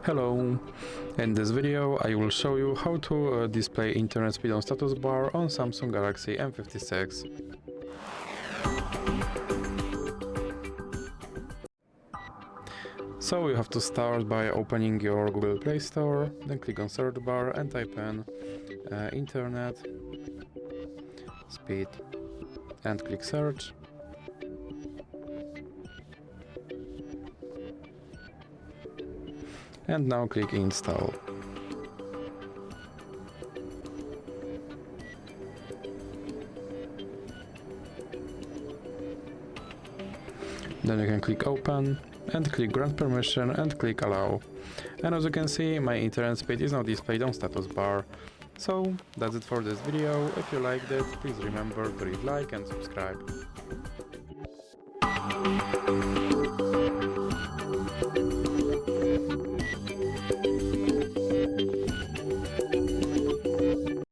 Hello! In this video I will show you how to display internet speed on status bar on Samsung Galaxy M56. So you have to start by opening your Google Play Store, then click on search bar and type in internet speed and click search. And now click install. Then you can click open and click grant permission and click allow. And as you can see, my internet speed is now displayed on status bar. So that's it for this video. If you liked it, please remember to hit like and subscribe.